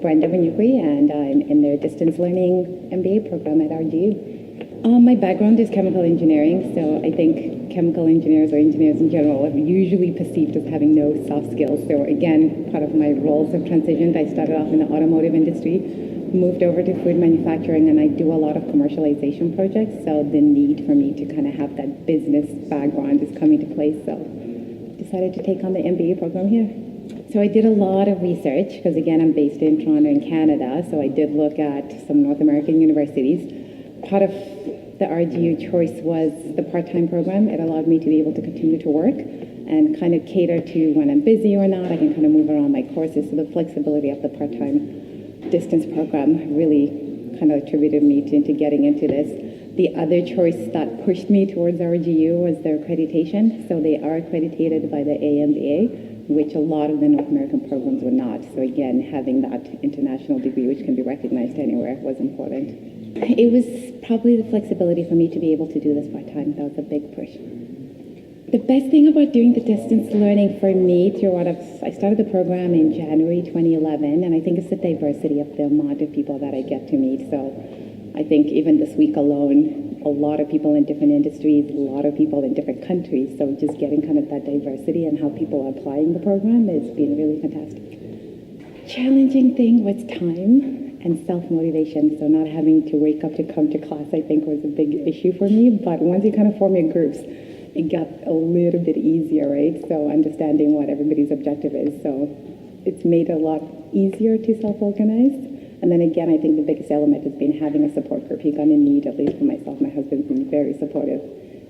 Brenda Vanukri, and I'm in their distance learning MBA program at RGU. My background is chemical engineering, so I think chemical engineers or engineers in general are usually perceived as having no soft skills. So again, part of my roles have transitioned. I started off in the automotive industry, moved over to food manufacturing, and I do a lot of commercialization projects. So the need for me to kind of have that business background is coming to place. So decided to take on the MBA program here. So I did a lot of research because again, I'm based in Toronto in Canada. So I did look at some North American universities. Part of the RGU choice was the part-time program. It allowed me to be able to continue to work and kind of cater to when I'm busy or not. I can kind of move around my courses. So the flexibility of the part-time distance program really kind of attributed me into getting into this. The other choice that pushed me towards RGU was their accreditation. So they are accredited by the AMBA, which a lot of the North American programs were not. So again, having that international degree, which can be recognized anywhere, was important. It was probably the flexibility for me to be able to do this part-time. That was a big push. The best thing about doing the distance learning for me I started the program in January 2011, and I think it's the diversity of the amount of people that I get to meet. So I think even this week alone, a lot of people in different industries, a lot of people in different countries. So just getting kind of that diversity and how people are applying the program has been really fantastic. Challenging thing was time and self-motivation. So not having to wake up to come to class, I think was a big issue for me. But once you kind of form your groups, it got a little bit easier, right? So understanding what everybody's objective is. So it's made it a lot easier to self-organize. And then again, I think the biggest element has been having a support group. You're going to need, at least for myself, my husband's been very supportive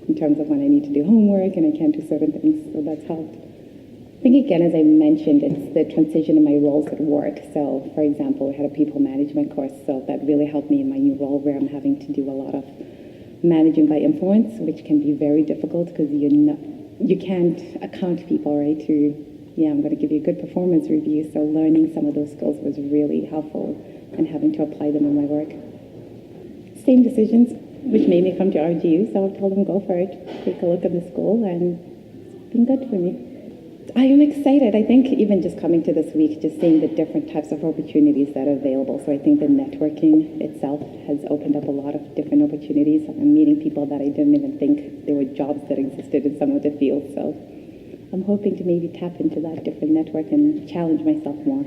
in terms of when I need to do homework and I can't do certain things. So that's helped. I think again, as I mentioned, it's the transition in my roles at work. So for example, we had a people management course. So that really helped me in my new role where I'm having to do a lot of managing by influence, which can be very difficult because you can't account people, right? I'm going to give you a good performance review. So learning some of those skills was really helpful and having to apply them in my work. Same decisions, which made me come to RGU. So I told them, go for it. Take a look at the school, and it's been good for me. I am excited. I think even just coming to this week, just seeing the different types of opportunities that are available. So I think the networking itself has opened up a lot of different opportunities. I'm meeting people that I didn't even think there were jobs that existed in some of the fields. So I'm hoping to maybe tap into that different network and challenge myself more.